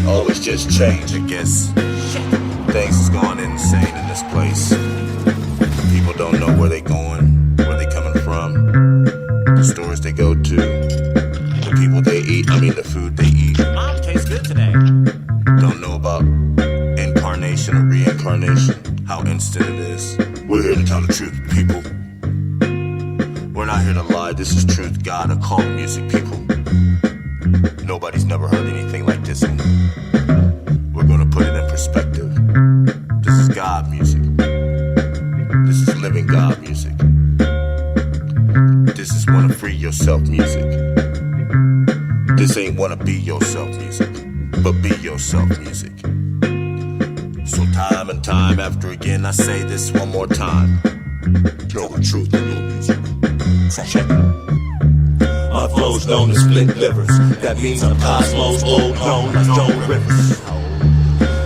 always just change. I guess things is going insane in this place. People don't know where they going, where they coming from, the stores they go to, the people they eat, the food they eat. Mom tastes good today. Don't know about incarnation or reincarnation, how instant it is. We're here to tell the truth, people. We're not here to lie. This is truth, God, occult music, people. Nobody's never heard anything like this one. We're gonna put it in perspective. This is God music. This is living God music. This is wanna free yourself music. This ain't wanna be yourself music, but be yourself music. So time and time after again, I say this one more time. Tell the truth in your music. Check it. My flow's known as split livers. That means I'm Cosmo's old known like Joan Rivers.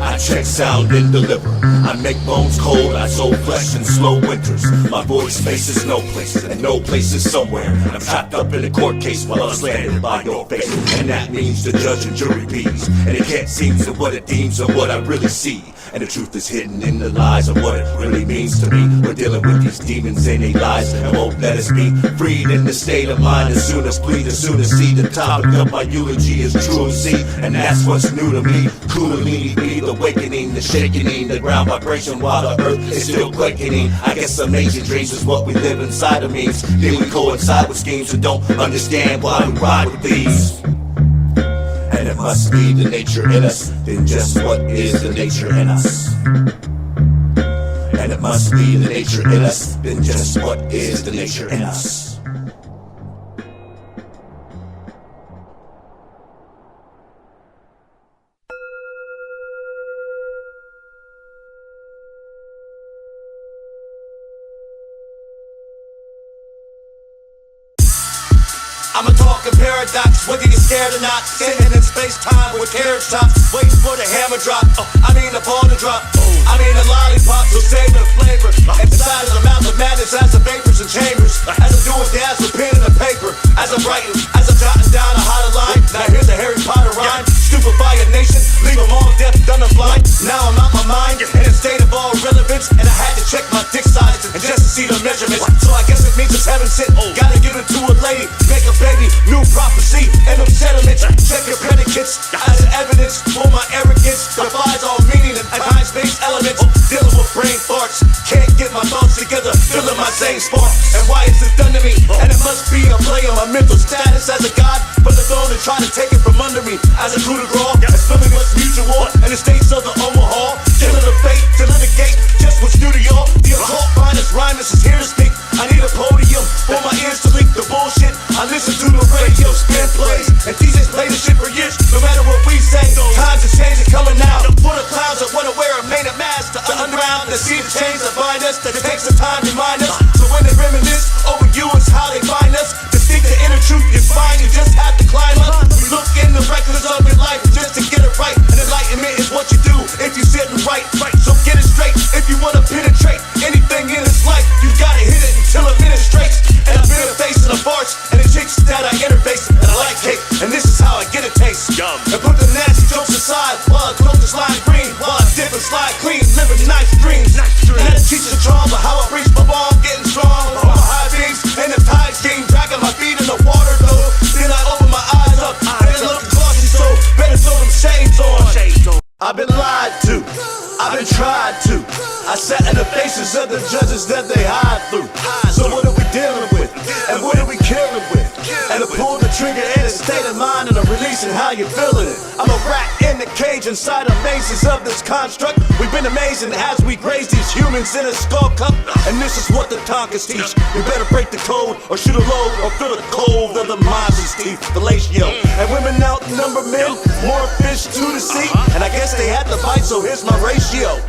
I check sound and deliver. I make bones cold, I soul flesh in slow winters. My voice faces no places, and no places somewhere. I'm trapped up in a court case while I'm slandered by your face. And that means the judge and jury peas. And it can't seem to what it deems of what I really see. And the truth is hidden in the lies of what it really means to me. We're dealing with these demons and they lies and won't let us be freed in the state of mind. As soon as bleed, as soon as see the topic of my eulogy is truancy. And that's what's new to me. Kundalini be the awakening, the shaking, the ground vibration while the earth is still quaking. I guess amazing dreams is what we live inside of me. Then we coincide with schemes and don't understand why we ride with these. And it must be the nature in us, then just what is the nature in us? And it must be the nature in us, then just what is the nature in us? I'm a talking paradox, whether you're scared or not. Sitting in space-time with carrot tops, waiting for the hammer drop. The ball to drop. A lollipop, so save the flavor. Inside of the mouth of madness as the vapors and chambers. As I'm doing dance with pen and paper. As I'm writing, as I'm jotting down a hotter line. Now here's the Harry Potter rhyme. Stupefy a nation, leave them all deaf, dumb and blind. Now I'm out my mind, in a state of all relevance. And I had to check my dick size and just to see the measurements. So I guess it means it's heaven sent. Gotta give it to a lady, make a baby, new prophecy, and them sentiments. Check your predicates as evidence for my arrogance. Defies all meaning and time-space elements. Dealing with brain farts, can't get my thoughts together, feeling my same spark. And why is this done to me? And it must be a play on my mental status as a god. But the throne and try to take it from under me as a coup de grace. And feeling what's mutual in the states of the Omaha. Killing the fate to litigate just what's new to y'all. The occult finest rhymist is here to speak. I need a podium for my ears to leak the bullshit. I listen to the radio, spin plays, and DJs play the shit for years. No matter what we say, times are changing, coming now. For the clowns that wanna wear a painted mask, the underground that see the chains that bind us, that it takes some time to remind us. So when they reminisce over you, it's how they find us. To seek the inner truth, you find you just have to climb up. We look in the records of your life just to get it right. And enlightenment is what you do if you sit and write. So get it straight if you wanna penetrate anything in this life. You gotta hit it until it penetrates. And I've been facing the farts and the chicks that I interface. And I like cake, and this is how I get a taste. And put the nasty jokes aside while I close this line green. While I dip and slide clean, living nice dreams. And that teaches the charm of how I reach my ball, getting strong. From my high beams and the tide scheme, dragging my feet in the water though. Then I open my eyes up, and look cautious, so better throw them shades on. I've been lied to, I've been tried to. I sat in the faces of the judges that they hide through. So what are we dealing with? And what are we killing with? And to pull the trigger in a state of mind and a releasing how you feeling it. I'm a rat in the cage inside the mazes of this construct. We've been amazing as we graze these humans in a skull cup. And this is what the Tonkas teach. You better break the code or shoot a load or fill the cove of the monster's teeth, fellatio. And women outnumber men, more fish to the sea. And I guess they had to fight, so here's my ratio.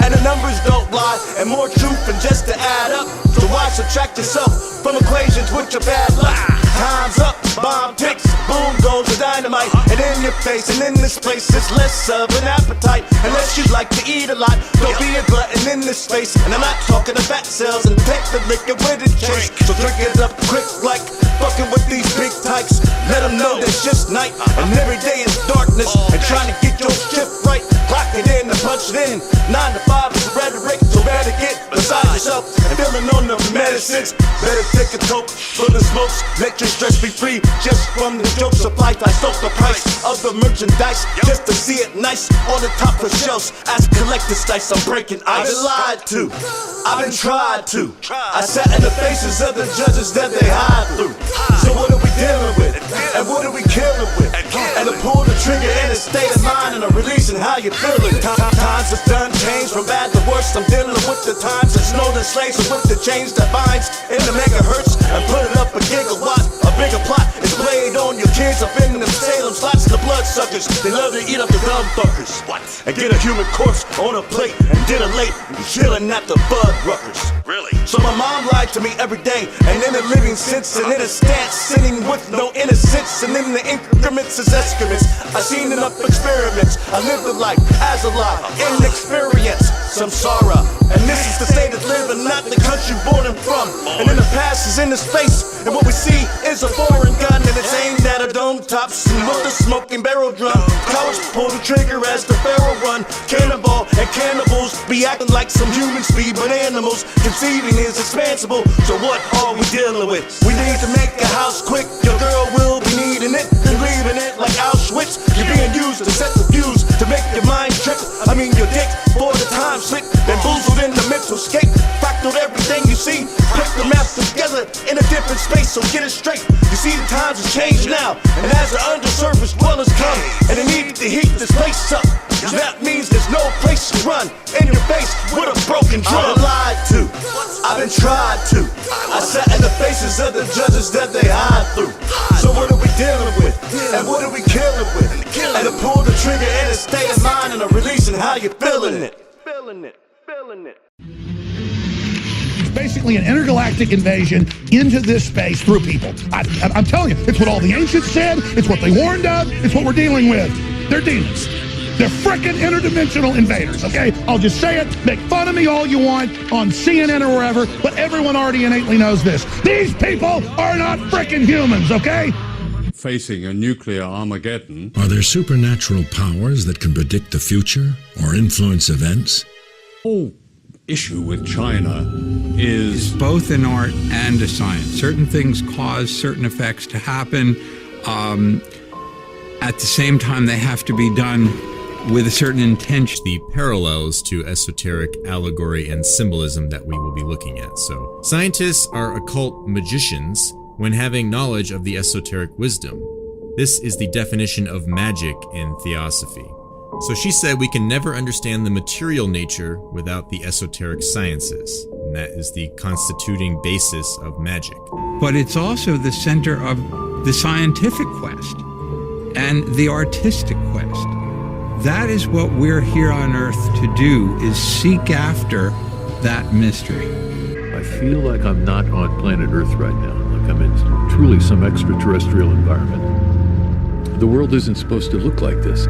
And the numbers don't lie, and more truth than just to add up. So why subtract yourself from equations with your bad luck? Time's up, bomb ticks, boom goes the dynamite, and in your face, and in this place, it's less of an appetite. Unless you like to eat a lot, don't be a glutton in this space. And I'm not talking to fat cells, and take the liquor with a chase. So drink it up quick like fucking with these big tykes. Let them know that shit's night, and every day is darkness. And trying to get your shift right, clock it in and punch it in. 9 to 5 is rhetoric, so better get beside yourself and feeling on the medicines. Better take a toke for the smokes, let your stress be free. Just from the jokes of life, I soak the price of the merchandise just to see it nice on the top of shelves. As collector's dice, I'm breaking ice. I've been lied to, I've been tried to. I sat in the faces of the judges that they hide through. So what are we dealing with? And what are we killing with? And to pull the trigger in a state of mind and a release and how you feeling. Times has done changed from bad to worse. I'm dealing with the times that snow the slaves and with the change that binds in the megahertz and put it up a gigawatt. A bigger plot is played on your kids up in them Salem slots. The bloodsuckers, they love to eat up the dumb fuckers. And get a human corpse on a plate and dilate and chilling at the bud ruckers. Really? So my mom lied to me every day, and in a living sense, and in a stance, sinning with no innocence, and in the increments as excrements. I seen enough experiments. I lived a life as a lie, inexperience, samsara. And this is the state of living, not the country born and from. And in the past is in the space, and what we see is a foreign gun, and it's aimed at a dome tops and with a smoking barrel drum. Cowards pull the trigger as the pharaoh run. Cannonball and cannibals be acting like some humans be, but animals. Conceiving is expansible, so what are we dealing with? We need to make a house quick, your girl will be needing it, and leaving it like Auschwitz. You're being used to set the views, to make your mind trip. I mean your dick, for the time slip, bamboozled in the mental scape. Fractaled everything you see, put the maps together in a different space, so get it straight. You see the times have changed now, and as the undersurface dwellers come, and they need to heat this place up. That means there's no place to run in your face with a broken drum. I've been lied to, I've been tried to. I sat in the faces of the judges that they hide through. So what are we dealing with? And what are we killing with? And to pull the trigger in a state of mind and a release and how you feeling it. Feeling it, feeling it. It's basically an intergalactic invasion into this space through people. I'm telling you, it's what all the ancients said, it's what they warned of, it's what we're dealing with. They're demons. They're frickin' interdimensional invaders, okay? I'll just say it, make fun of me all you want on CNN or wherever, but everyone already innately knows this. These people are not frickin' humans, okay? Facing a nuclear Armageddon. Are there supernatural powers that can predict the future or influence events? Whole issue with China is both an art and a science. Certain things cause certain effects to happen. At the same time, they have to be done with a certain intention. The parallels to esoteric allegory and symbolism that we will be looking at. So, scientists are occult magicians when having knowledge of the esoteric wisdom. This is the definition of magic in theosophy. So she said we can never understand the material nature without the esoteric sciences, and that is the constituting basis of magic. But it's also the center of the scientific quest and the artistic quest. That is what we're here on Earth to do, is seek after that mystery. I feel like I'm not on planet Earth right now, like I'm in truly some extraterrestrial environment. The world isn't supposed to look like this.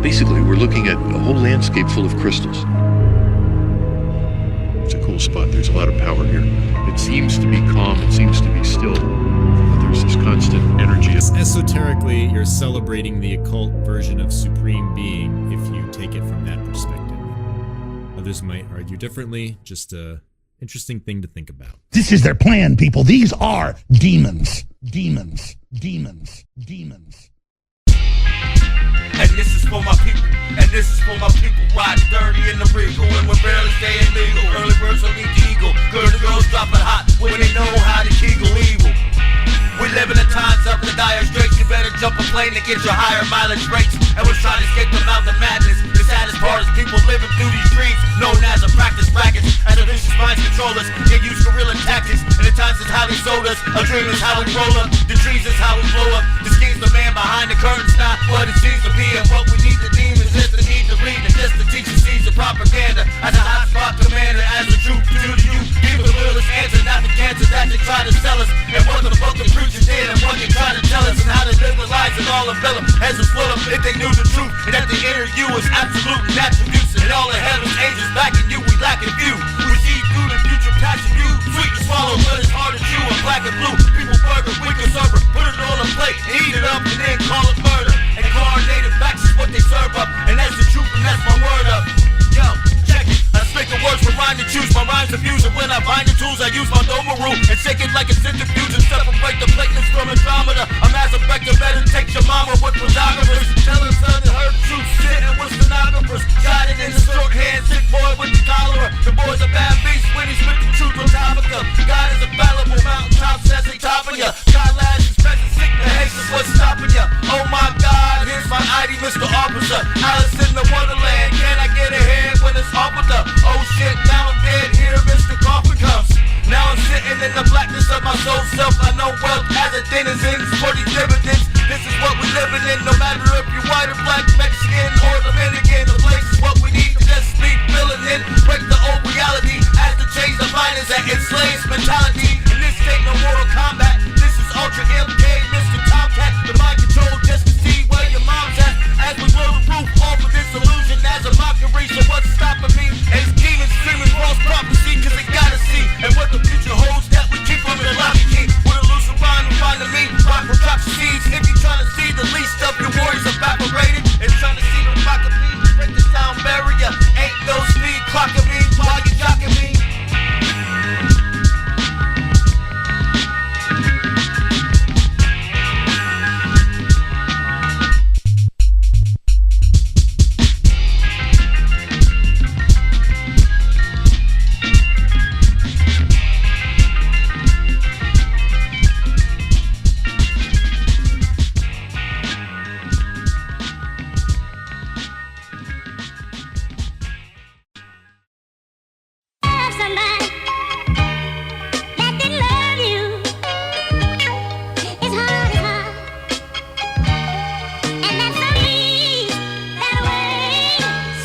Basically, we're looking at a whole landscape full of crystals. It's a cool spot. There's a lot of power here. It seems to be calm. It seems to be still. But there's this constant energy. Esoterically, you're celebrating the occult version of Supreme Being if you take it from that perspective. Others might argue differently. Just a interesting thing to think about. This is their plan, people. These are demons. Demons. Demons. Demons. And this is for my people, and this is for my people. Ride dirty in the regal, and we're barely staying legal. Early birds don't eat the eagle. Girls and girls dropping hot when they know how to kegel evil. We live in the times of the dire straits. You better jump a plane to get your higher mileage rates. And we're trying to escape the mouth of madness. The saddest part is people living through these dreams, known as a practice brackets. As the vicious minds control us, they use guerrilla tactics. And the times is how they sold us. A dream is how we roll up. The trees is how we blow up. The scheme's the man behind the curtains, not what it seems to be. And what we need to deem is just the need to read and just to teach us inner you is absolute attributes, and all the heaven's angels backing you, we lacking view. We see through the future, passion you. Sweet to swallow, but it's hard to chew. I'm black and blue. People burger, we can serve it. Put it on a plate, eat it up, and then call it murder. Incarnated facts is what they serve up, and that's the truth, and that's my word up. Yo, check it. I speak the words for rhyme to choose. My rhymes are fusing. When I find the tools, I use my Doma rule and shake it like a centrifuge and separate the platelets from Andromeda. I'm as effective better take your mama with photographers. Tell her son and her truth, sitting with stenographers. Got it in the shorthand, sick boy with the cholera. The boy's a bad beast when he spit the truth on topica. God is available, mountaintop says he topping ya. God lads is present, sick, the haste is what's stopping ya. Oh my God, here's my ID, Mr. Officer. Alice in the Wonderland, can I get a hand when it's off with the oh shit, now I'm dead, here Mr. Coffin comes. Now I'm sitting in the blackness of my soul self. I know wealth as a denizens for these dividends. This is what we living in, no matter if you're white or black, Mexican or Dominican. The place is what we need to just speak, filling in, break the old reality as to change the minds that enslaves mentality. In this state, no Mortal Kombat. This is Ultra MK, Mr. Tomcat. The mind control just to see where your mom's at. As we blow the roof off of this illusion as a mockery. So what's stopping me? It's demons screaming false prophecy, cause they gotta see. And what the future holds that we keep under the lock and key. With a loose rhyme and find the meat, rock for drops of seeds. If you're trying to see the least of your warriors evaporated, and trying to see the rock of me, break the sound barrier. Ain't no speed clocking me while you jocking me.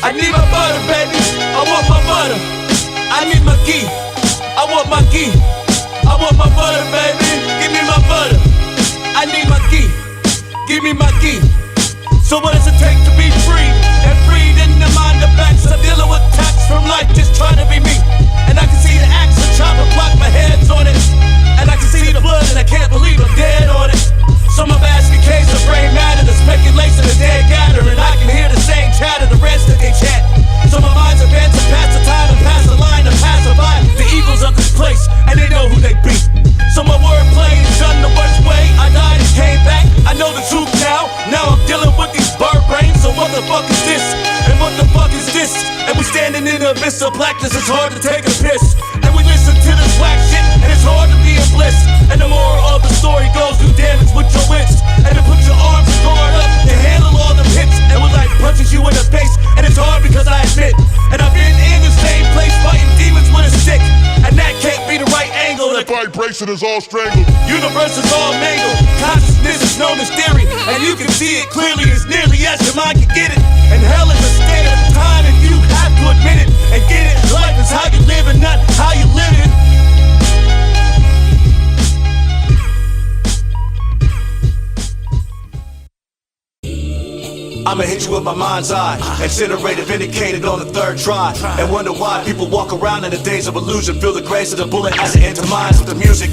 I need my butter, baby. I want my butter. I need my ghee. I want my ghee. I want my butter, baby. Give me my butter. I need my ghee. Give me my ghee. So what does it take to be free? And freed in the mind of facts. I'm dealing with attacks from life, just trying to be me. And I can see the axe and chopper block my head's on it. And I can see the blood and I can't believe I'm dead on it. So my basket case of brain matter, the speculation of dead gather. And I can hear the same chatter, the rest that they chat. So my mind's advanced to pass the time and pass the line and pass by the evils of this place, and they know who they be. So my wordplay is done the worst way. I died and came back, I know the truth now. Now I'm dealing with these bird brains. So what the fuck is this? And what the fuck is this? And we standing in the abyss of blackness, it's hard to take a piss. And we listen to this whack shit, and it's hard to be in bliss. And the moral of the story goes, do damage with your wits. And to put your arms and guard up to handle all the hits. And when life punches you in the face, and it's hard because I admit, and I've been in the same place fighting demons with a stick. And that can't be the right angle. The vibration is all strangled. Universe is all mangled. Consciousness is known as theory, and you can see it clearly as nearly as your mind can get it. And hell is a state of time if you have to admit it and get it. Life is how you live and not how you live it. I'ma hit you with my mind's eye. Incinerated, vindicated on the third try. And wonder why people walk around in the days of illusion. Feel the grace of the bullet as it enters minds with the music.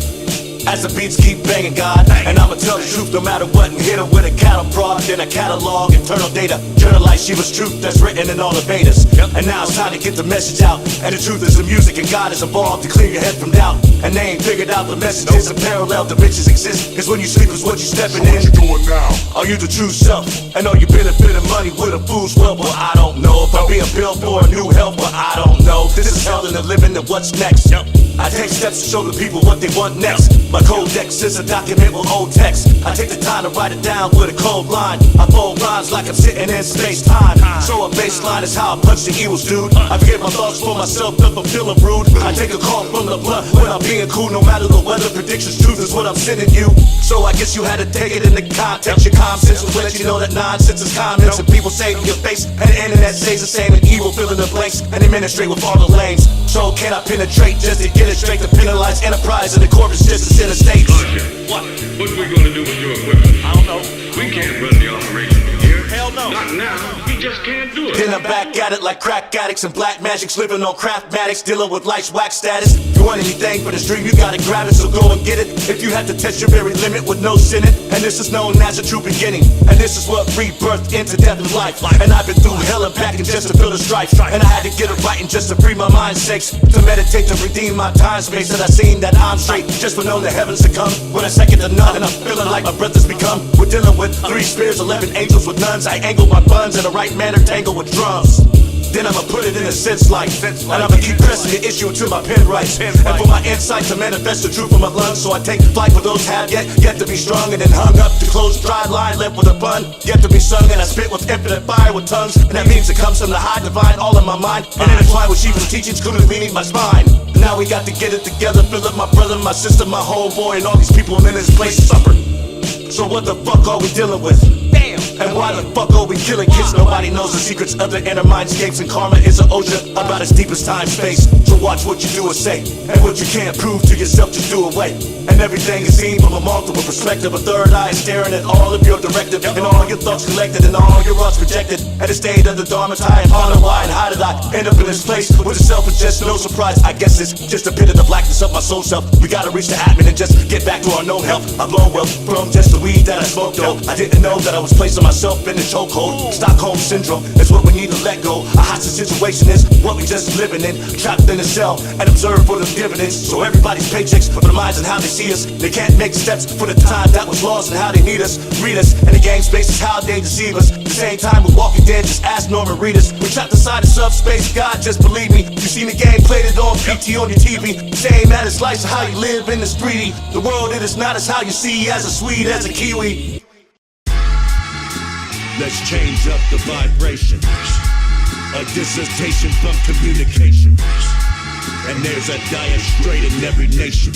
As the beats keep banging, God. And I'ma tell the truth no matter what. And hit them with a cattle prod, then a catalog, internal data. Journalize Shiva's truth that's written in all the Vedas. And now it's time to get the message out. And the truth is the music, and God is involved to clear your head from doubt. And they ain't figured out the messages and parallel dimensions exist. Cause when you sleep is what you stepping in. What you doing now? Are you the true self? And are you benefiting money with a fool's well? Well, I don't know. If I'm being billed for a new help, but I don't know. This is hell in the living and what's next. I take steps to show the people what they want next. My codex is a document with old text. I take the time to write it down with a cold line. I fold rhymes like I'm sitting in space-time. So a baseline is how I punch the evils, dude. I forget my thoughts for myself if I'm feeling rude. I take a call from the blood when I'm being cool. No matter the weather predictions, truth is what I'm sending you. So I guess you had to take it in the context. Your common sense will let you know that nonsense is comments. And people say in your face, and the internet says the same. And evil fill in the blanks and administrate with all the lanes. So can I penetrate just to get it straight to penalize enterprise and the corpus just to set a state? What are we gonna do with your equipment? I don't know. We can't run the operation here. Hell no. Not now. We just can't do it. Then I'm back at it like crack addicts and black magics, living on craftmatics, dealing with life's whack status. You want anything for this dream, you gotta grab it, so go and get it. If you had to test your very limit with no sinning, and this is known as a true beginning, and this is what rebirthed into death and life. And I've been through hell and back and just to feel the strife, and I had to get it right and just to free my mind's sakes, to meditate, to redeem my time space, that I seen that I'm straight, just for knowing the heavens to come, with a second to none, and I'm feeling like my breath has become. We're dealing with 3 spears, 11 angels with nuns. I angle my buns in the right manner, tangle with drums. Then I'ma put it in a sense like, and I'ma keep pressing the issue until my pen writes. And for my insight to manifest the truth from my lungs, so I take flight for those have yet to be strung, and then hung up to close dry line, left with a bun, yet to be sung, and I spit with infinite fire with tongues, and that means it comes from the high divine, all in my mind, and intertwined with Shiva's teachings, kundalini my spine. Now we got to get it together, fill up my brother, my sister, my homeboy, and all these people in this place supper. So what the fuck are we dealing with? Damn. And why the fuck are we killing kids? Nobody knows the secrets of the inner mindscapes, and karma is an ocean about as deep as time, space. So watch what you do or say, and what you can't prove to yourself, just do away. And everything is seen from a multiple perspective. A third eye is staring at all of your directive, and all your thoughts collected, and all your thoughts projected. At the state of the Dharma time, ponder why and how did I end up in this place? With the self is just no surprise. I guess it's just a bit of the blackness of my soul self. We gotta reach the Atman and just get back to our known health. I've blown well from just the weed that I smoked, though. I didn't know that I was placing myself in the chokehold. Stockholm syndrome is what we need to let go. A hostage situation is what we just living in, trapped in a cell and observe for the dividends. So everybody's paychecks for the minds and how they see us. They can't make steps for the time that was lost and how they need us. Read us, and the game space is how they deceive us. At the same time with Walking Dead, just ask Norman Reedus. We trapped inside of subspace, God, just believe me. You seen the game, played it on PT on your TV. Same at its slice of how you live in the streety. The world it is not as how you see, as a sweet as a kiwi. Let's change up the vibration. A dissertation from communication. And there's a dire straight in every nation.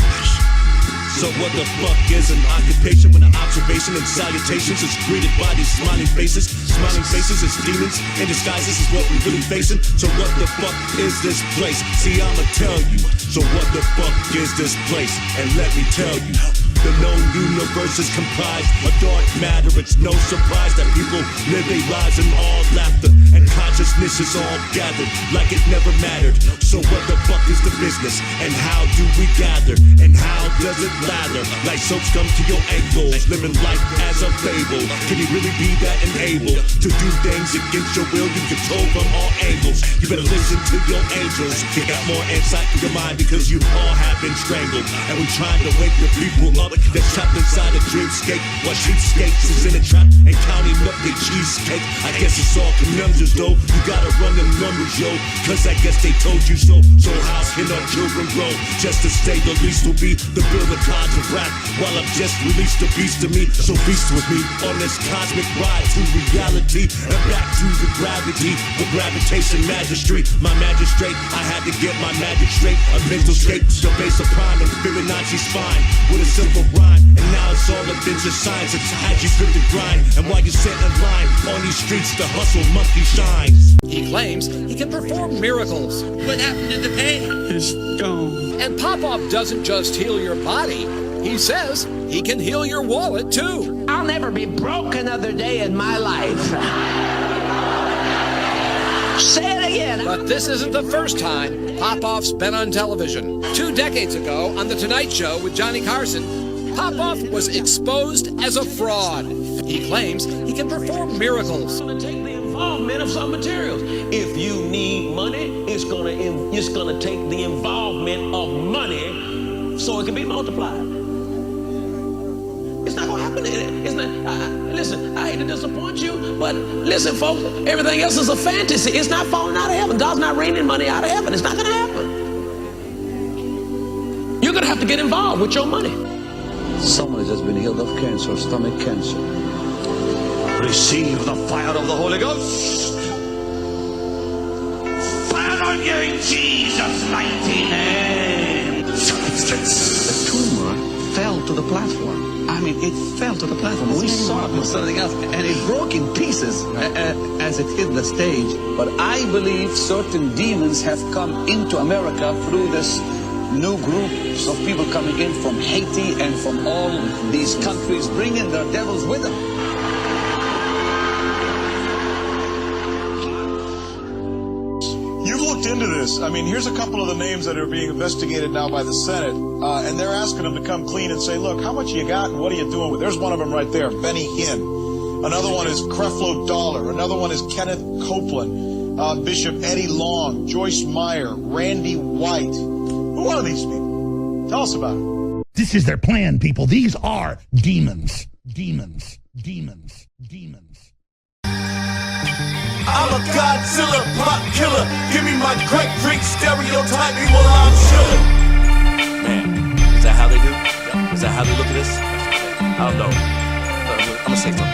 So what the fuck is an occupation when an observation and salutations is greeted by these smiling faces? Smiling faces is demons in disguise, this is what we really facing. So what the fuck is this place? See, I'ma tell you. So what the fuck is this place? And let me tell you. The known universe is comprised of dark matter. It's no surprise that people live their lives in all laughter, and consciousness is all gathered like it never mattered. So what the fuck is the business? And how do we gather? And how does it lather? Like soaps come to your ankles, living life as a fable. Can you really be that enabled to do things against your will? You control from all angles. You better listen to your angels. You got more insight in your mind because you all have been strangled. And we trying to wake the people up that's trapped inside a dreamscape. While cheapskates is in a trap and counting up their cheesecake. I guess it's all conundrums though. You gotta run them numbers, yo, cause I guess they told you so. So how can our children grow? Just to say the least will be the build of clouds of wrath, while I've just released the beast to me. So feast with me on this cosmic ride to reality and back to the gravity, the gravitation magistry. My magistrate, I had to get my magic straight. A mental scape, the base of prime and Fibonacci's fine with a simple rhyme, and now it's all adventure science. It's how you fit the grind, and while you sit in line on these streets, the hustle monkey shines. He claims he can perform miracles. What happened to the pain? It's gone. And Popov doesn't just heal your body. He says he can heal your wallet too. I'll never be broke another day in my life. Say it again. But this isn't the first time Popov's been on television. 2 decades ago, on The Tonight Show with Johnny Carson, Popov was exposed as a fraud. He claims he can perform miracles. It's going to take the involvement of some materials. If you need money, it's going to take the involvement of money so it can be multiplied. It's not going to happen. It's not. Listen, I hate to disappoint you, but listen, folks, everything else is a fantasy. It's not falling out of heaven. God's not raining money out of heaven. It's not going to happen. You're going to have to get involved with your money. Someone has been healed of cancer, stomach cancer. Receive the fire of the Holy Ghost. Fire on you in Jesus' mighty name. The tumor fell to the platform. I mean, it fell to the platform. We saw it was something else, and it broke in pieces as it hit the stage. But I believe certain demons have come into America through this new groups of people coming in from Haiti and from all these countries, bringing their devils with them. looked into this. I mean, here's a couple of the names that are being investigated now by the Senate, and they're asking them to come clean and say, look, how much you got and what are you doing with it? There's one of them right there, Benny Hinn. Another one is Creflo Dollar. Another one is Kenneth Copeland, Bishop Eddie Long, Joyce Meyer, Randy White. Who are these people? Tell us about it. This is their plan, people. These are demons. Demons. Demons. Demons. I'm a Godzilla, pop killer. Give me my great drink, stereotype me while I'm chilling. Man, is that how they do? Is that how they look at this? I don't know. I'm gonna say something.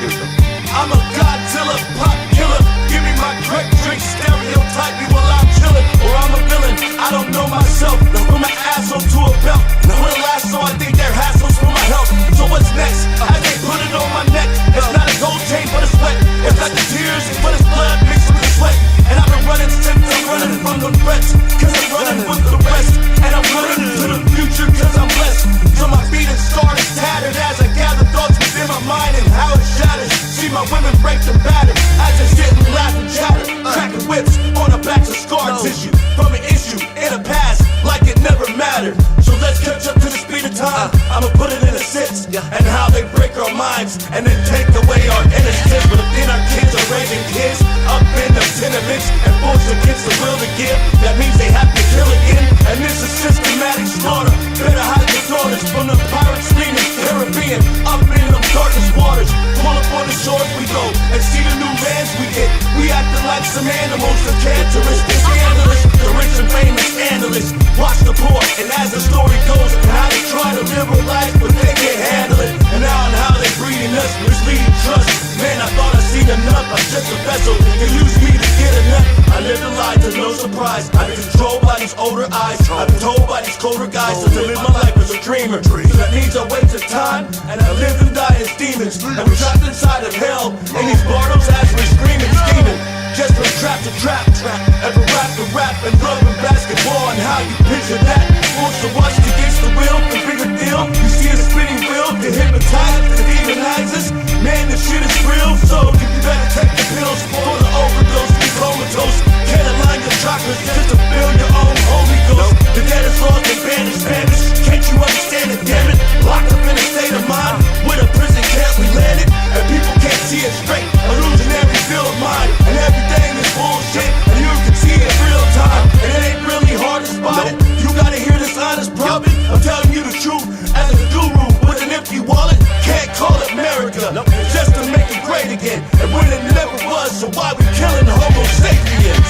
Here we go. I'm a Godzilla, pop killer. Give me my great drink, stereotype me while I'm chilling. Or I'm a villain, I don't know myself. Put my asshole to a belt. With a lasso, I think they're hassles for my health. So what's next? I can't put it on my neck. It's not a gold chain, but it's wet. It's not the tears, but it's blood mixed with the sweat. And I've been running since I'm running from the threats. Cause I'm running with the rest. And I'm running to the future cause I'm blessed. So my beating star is tattered as I gather thoughts within my mind and how it shatters. See my women break the batter as they sit and laugh and chatter. Cracking whips on the backs of scar tissue from an issue in the past like it never mattered. So let's catch up to the speed of time. I'ma put it in a sense and how they break our minds and then take away our innocence. But if then our kids are raising kids up in the tenements and forced against the will to give, that means they have to kill again. And this is systematic slaughter. Better hide your daughters from the pirates leaving Caribbean up in them darkest waters. Pull up on the shores we go and see the new lands we get. We acting like some animals, the cancerous, the scandalous, the rich and famous analysts. Watch the poor, and as the story goes, and how they try to live a life, but they can't handle it. And now and how they breeding us, misleading trust. Man, I thought I'd seen enough. I'm just a vessel. They use me to get enough. I live a lie to no surprise. I've been controlled by these older eyes. I've been told by these colder guys to live my life as a dreamer. So that means I wasted time, and I live and die as demons. And we're trapped inside of hell, and these bardos as we're screaming, scheming. Just from trap to trap, and from rap to rap, and love and basketball, and how you picture that. Forced to watch against the will, the bigger deal. You see a spinning wheel, to hypnotize, to demonize us. Man, this shit is real, so you better take the pills for the overdose. Be comatose, can't align your chakras just to feel your own Holy Ghost. The dead is lost and banished, Spanish. Can't you understand it, damn it? Locked up in a state of mind, with a prison camp we landed, and people can't see it straight. Illusionary feel of mind, and everything is bullshit, and you can see it real time, and it ain't really hard to spot it. You gotta hear this honest prophet. I'm telling you the truth, as a guru with an empty wallet. Can't call it America, it's just to make it great again. And when it never was, so why we killing the Homo sapiens?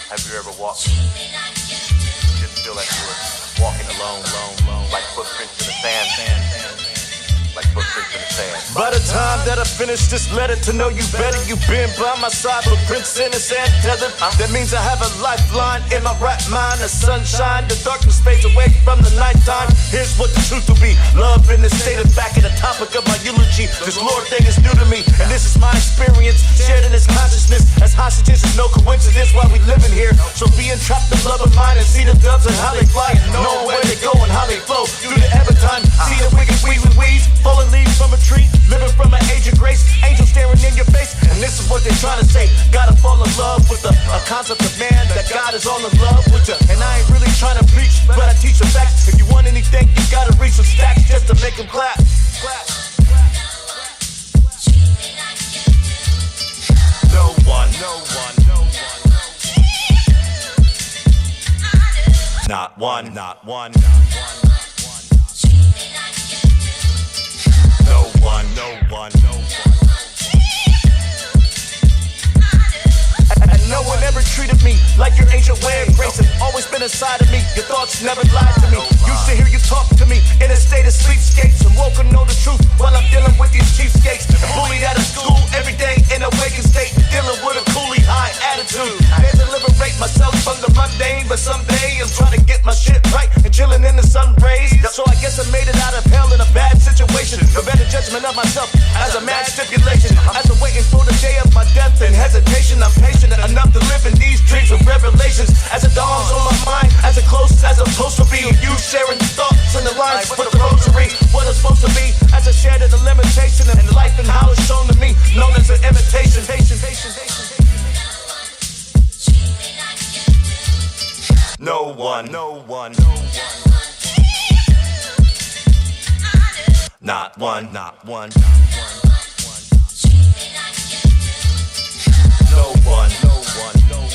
Have you ever walked? Didn't feel like you were walking alone, like footprints in the sand, like footprints in the sand. By the time that I finish this letter, to know you better, you've been by my side, footprints in the sand tethered. That means I have a lifeline in my right mind, the sunshine, the darkness fades away from the nighttime. Here's what the truth will be: love in the state of back at the topic of my eulogy. This Lord thing is new to me, and this is my experience, shared in this consciousness. As hostages, it's no coincidence why we living here. So being trapped in love of mine and see the doves and how they fly, knowing where they go and how they flow through the ever time. See the wicked weeds, falling leaves from a tree, living from an age of grace, angels staring in your face. And this is what they're trying to say: gotta fall in love with a concept of man, that God is all in love with you. And I ain't really trying to preach, but I teach the facts. If you want anything, you gotta reach some stacks just to make them clap. No one, not one, not one. No one. And no one ever treated me like your ancient way of grace. Have always been inside of me. Your thoughts never lied to me. Used to hear you talk to me in a state of sleepscapes, and woke to know the truth while I'm dealing with these cheapskates. Bullied out of school every day in a waking state, dealing with a coolie high attitude. Had to liberate myself from the mundane, but someday I'm trying to get my shit right and chilling in the sun rays. So I guess I made it out of hell in a bad situation. A better judgment of myself as a mad stipulation. As I'm waiting for the day of my death and hesitation, I'm patient enough to live in these dreams of revelations. As it dawns on my mind, as it close as I'm supposed to be, you shake no one, no one. Not one, not one. No one, no one, no one.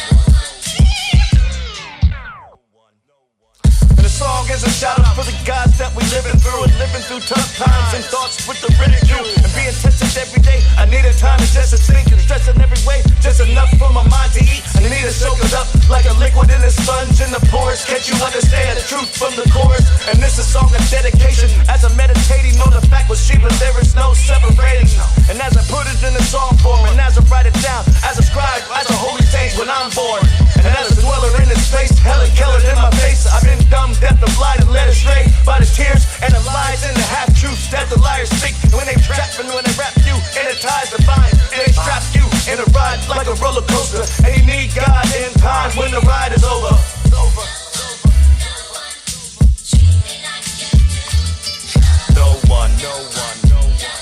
And the song is a shout out for the guys that we living through tough times and thoughts with the ridicule and being tested every day. I needed time to just to think and stress in every way, just enough for my mind to eat. And I need to soak it up like a liquid in a sponge in the pores. Can't you understand the truth from the chorus? And this is a song of dedication. As I'm meditating on the fact with Shiva, there is no separating. And as I put it in the song form, and as I write it down, as a scribe, as a holy saint when I'm born, and as a dweller in this space, Helen Keller in my face. I've been dumb, deaf, and blind, and led astray by the tears and the lies and the half-truths that the liars speak. When they trap and when they rap you in the ties to bind, they strap you in a ride like a roller coaster. And you need God in time when the ride is over. No one, no one, no one.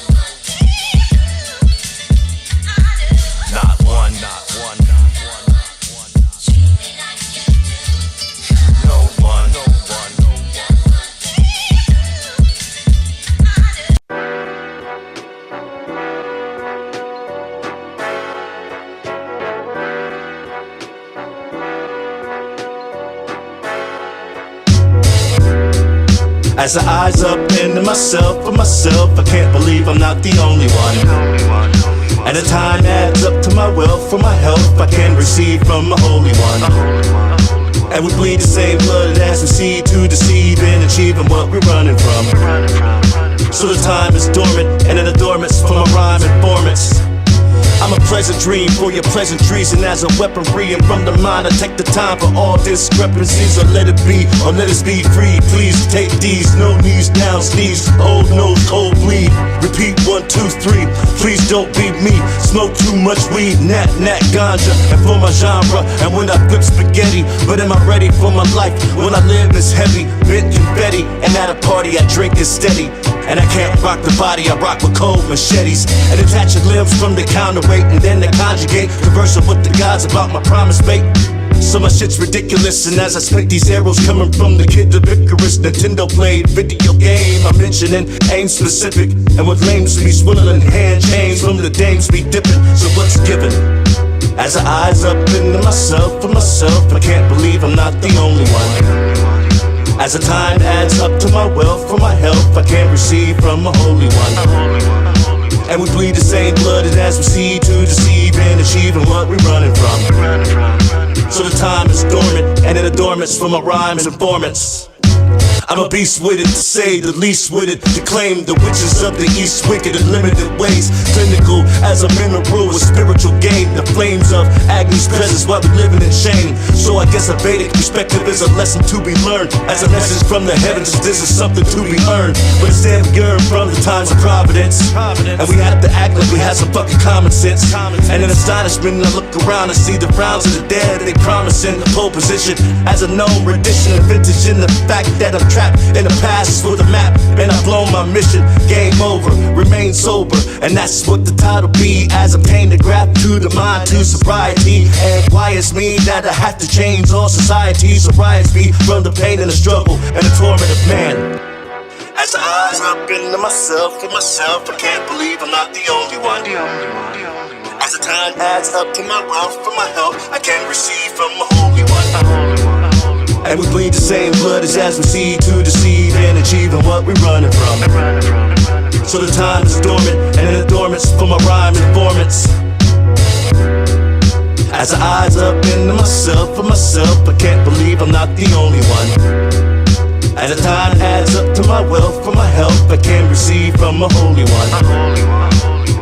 Not one, not one, not one, not one. No one, no one, no one. As I eyes up into myself, for myself, I can't believe I'm not the only one. And the time adds up to my wealth, for my health, I can receive from the Holy One. And we bleed the same blood as we seed to deceive in achieving what we're running from. So the time is dormant, and in the dormants for my rhyme informants. I'm a pleasant dream for your pleasantries, and as a weaponry, and from the mind I take the time for all discrepancies. Or let it be, or let us be free. Please take these, no knees down, sneeze, old nose, cold bleed. Repeat 1, 2, 3. Please don't beat me. Smoke too much weed, nat ganja, and for my genre. And when I flip spaghetti, but am I ready for my life? When I live is heavy, mint confetti, and at a party I drink is steady. And I can't rock the body, I rock with cold machetes. And detach your limbs from the counterweight, and then they conjugate, conversing with the gods about my promise mate. So my shit's ridiculous, and as I spit these arrows coming from the kid of Icarus, Nintendo played video game I'm mentioning, aim specific. And with lames be swindling, hand chains from the dames be dipping. So what's given? As I eyes up into myself, for myself, I can't believe I'm not the only one. As the time adds up to my wealth, for my health, I can't receive from a Holy One. And we bleed the same blood as we seed to deceive in achieving what we're running from. So the time is dormant, and in the dormants for my rhymes and informants. I'm a beast with it, to say the least with it, to claim the witches of the east wicked in limited ways. Clinical as a mineral with spiritual gain. The flames of Agni's presence while we living in shame. So I guess a Vedic perspective is a lesson to be learned. As a message from the heavens, this is something to be earned. But instead we yearn from the times of providence, and we have to act like we have some fucking common sense. And in astonishment I look around and see the frowns of the dead, they promising the pole position as a known rendition of vintage in the fact that I'm trapped in the past with a map, and I've blown my mission. Game over, remain sober, and that's what the title be. As I'm paying the graph to the mind, to sobriety. And why it's me that I have to change all societies. So riots be from the pain and the struggle and the torment of man. As I eyes up into myself, for myself, I can't believe I'm not the only one. As the time adds up to my wealth, for my health, I can receive from a Holy One. And we bleed the same blood as we seed to deceive in achieving what we're running from. So the time is dormant, and in the dormants for my rhyme informants. As I eyes up into myself, for myself, I can't believe I'm not the only one. As the time adds up to my wealth, for my health, I can receive from a Holy One.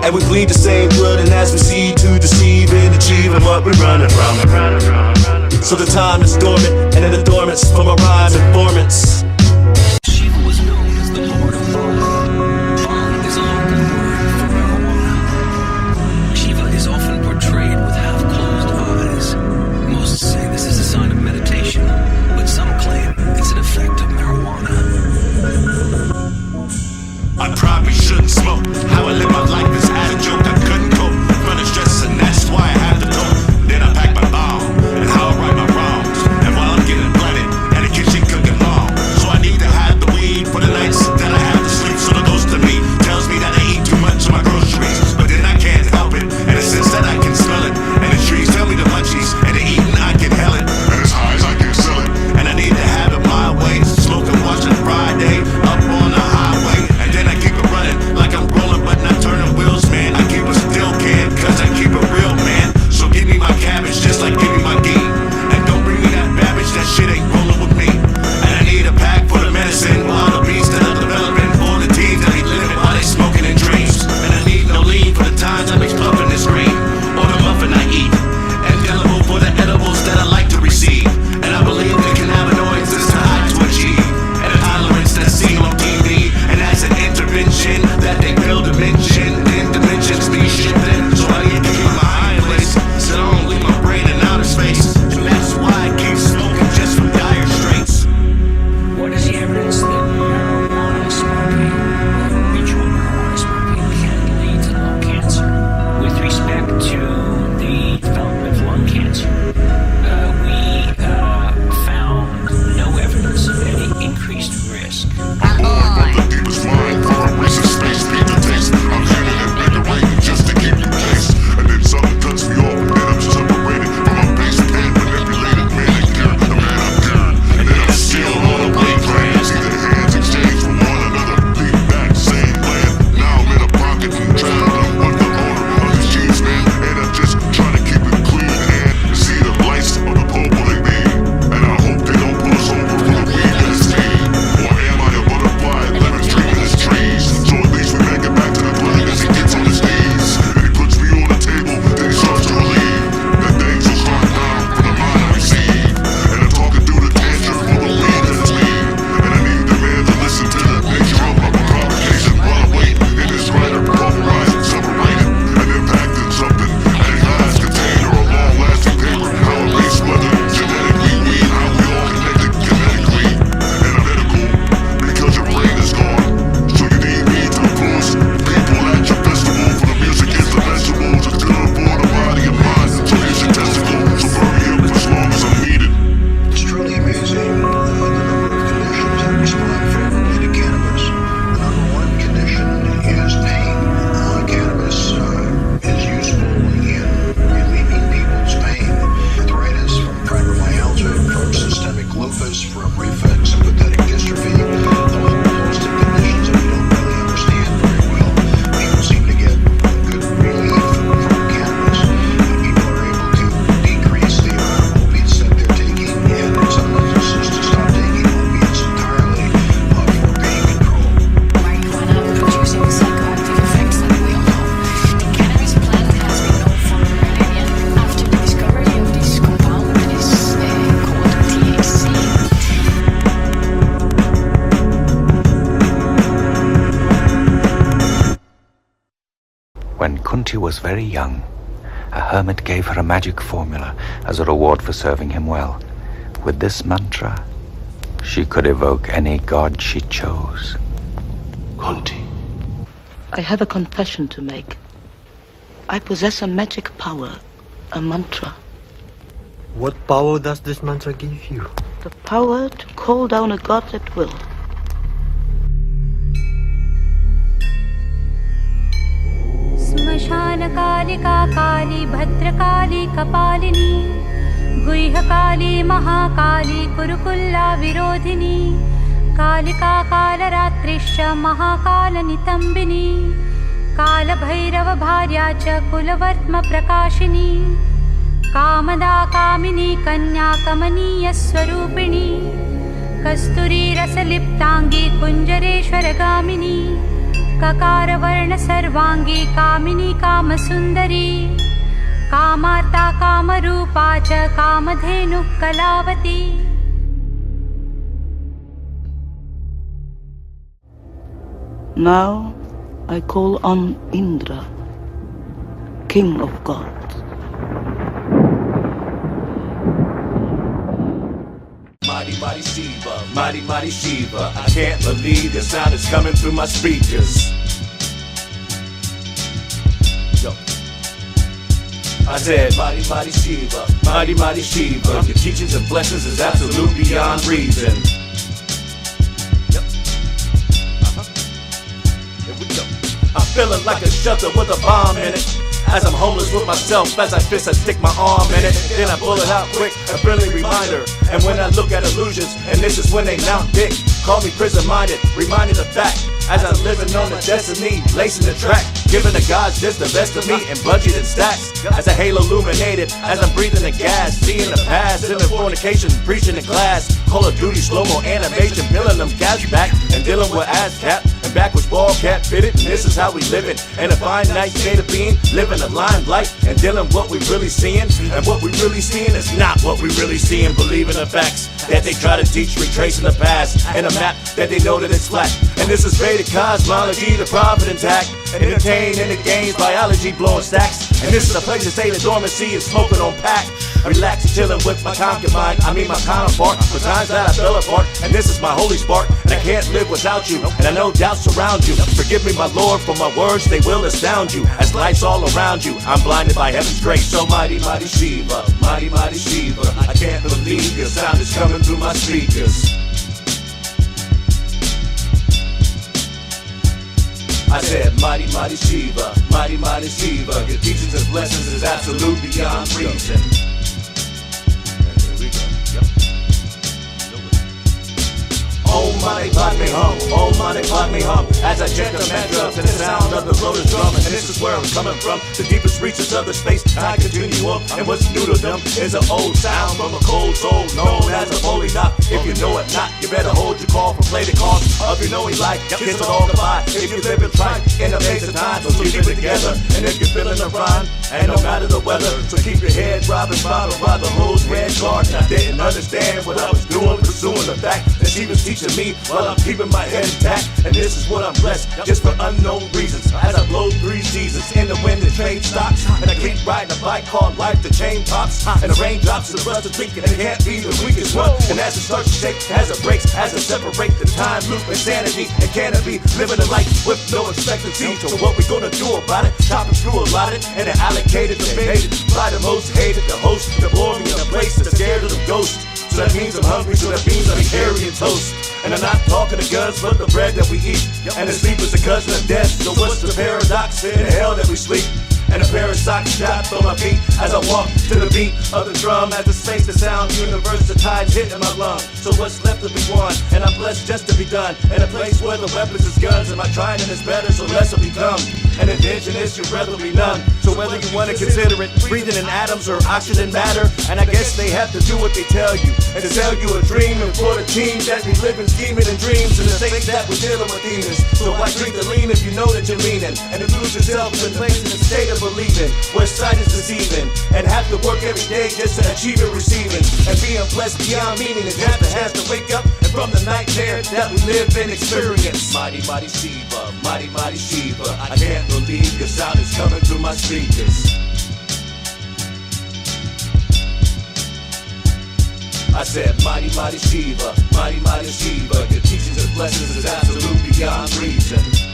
And we bleed the same blood, and as we seed to deceive in achieving what we're running from. So the time is dormant, and in the dormants for my rhyme informants. Shiva was known as the Lord of Bong. Bong is a local word for marijuana. Shiva is often portrayed with half-closed eyes. Most say this is a sign of meditation, but some claim it's an effect of marijuana. I probably shouldn't smoke. How I live my life is as a joke. I couldn't cope. Running stress, and that's why I have to go. Then I pack my bomb, and how I right my wrongs. And while I'm getting blooded, she was very young, a hermit gave her a magic formula as a reward for serving him well. With this mantra, she could evoke any god she chose. Conti. I have a confession to make. I possess a magic power, a mantra. What power does this mantra give you? The power to call down a god at will. श्मशानकालिका Kali Bhadrakali कपालिनी गुह्यकाली महाकाली कुरुकुल्ला विरोधिनी कालिका कालरात्रिश्च महाकालनितम्बिनी कालभैरवभार्या च कुलवर्त्म प्रकाशिनी कामदा कामिनी कन्या कमनीयस्वरूपिणी कस्तूरी रसलिप्तांगी कुञ्जरेश्वरगामिनी ककारवर्ण सर्वांगी कामिनी कामसुंदरी कामार्ता कामरूपा च Kamdhenu Kalavati. Now I call on Indra, King of Gods. Mighty, mighty Shiva, mighty, mighty Shiva. I can't believe the sound is coming through my speakers. Yo. I said, mighty, mighty Shiva, mighty, mighty Shiva. Your teachings and blessings is absolute beyond reason. Yep. Here we go. I'm feeling like a shelter with a bomb in it. As I'm homeless with myself, as I fist, I stick my arm in it. Then I pull it out quick, a friendly reminder. And when I look at illusions, and this is when they mount dick, call me prison-minded, reminded of fact. As I'm living on the destiny, lacing the track, giving the gods just the best of me and budgeted stacks. As a halo illuminated, as I'm breathing the gas, seeing the past, in the fornication, preaching in class. Call of Duty, slow-mo animation, peeling them cash back, and dealing with ass cap. And backwards ball cap fitted, and this is how we living. In a finite state of being, living a limelight, and dealing what we really seeing. And what we really seeing is not what we really seeing. Believing the facts that they try to teach, retracing the past, and a map that they know that it's flat. And this is Vedic cosmology, the prophet intact. And entertain in the games, biology blowing stacks. And this is a place to stay in dormancy and smoking on pack. Relax and chilling with my concubine, I mean my counterpart. For times that I fell apart, and this is my holy spark. And I can't live without you, and I know doubts surround you. Forgive me, my Lord, for my words, they will astound you. As lights all around you, I'm blinded by heaven's grace. So mighty, mighty Shiva, mighty, mighty Shiva. I can't believe your sound is coming through my speakers. I said, mighty, mighty Shiva, mighty, mighty Shiva. Your teachings and blessings is absolute beyond reason. And here we go, yep. Oh mighty Padme hum, oh mighty Padme hum. As I chant the mantra to the sound of the lotus drum. And this is where I'm coming from, the deepest reaches of the space-time continuum. And what's new to them is an old sound from a cold soul known as a Bolennath. If you know it not, you better hold your call for play the cost of your knowing life. Kiss it all goodbye. If you live in trife in the face of time, so keep it together. And if you're feeling the rhyme, and no matter the weather, so keep your head dropping, followed by the whole red card. I didn't understand what I was doing, pursuing the fact that she was teaching me while I'm keeping my head intact. And this is what I'm blessed, just for unknown reasons. As I blow 3 seasons in the wind and trade stocks, and I keep riding a bike called life, the chain pops, and the raindrops the rust of thinking it can't be the weakest one. And as it starts to shake, as it breaks, as it separate the time loop, insanity and canopy, living a life with no expectancy. So what we gonna do about it? Chopping through a lot of it, and it allocated, debated by the most hated, the host, the boring in the place that's scared of the ghost. So that means I'm hungry, so that means I'm carrying toast. And I'm not talking the guns, but the bread that we eat. And the sleep is a cousin of death. So what's the paradox in the hell that we sleep? And a pair of socks strapped on my feet as I walk to the beat of the drum. At the space, the sound universe, the tides hitting my lungs. So what's left to be won? And I'm blessed just to be done. In a place where the weapons is guns, and my trying is better, so less will become. And indigenous, you'd rather be none. So whether you want to consider it breathing in atoms or oxygen matter, and I guess they have to do what they tell you, and to tell you a dream. And for the team that be living, scheming in dreams, and the things that we're dealing with demons. So why drink the lean if you know that you're leaning, and to lose yourself in place in a state of believing, where sight is deceiving, and have to work every day just to achieve and receiving. And being blessed beyond meaning, and death has to wake up and from the nightmare that we live and experience. Mighty, mighty Shiva, mighty, mighty Shiva. I can't believe your sound is coming through my speakers. I said, mighty, mighty Shiva, mighty, mighty Shiva. Your teachings and blessings is absolute beyond reason.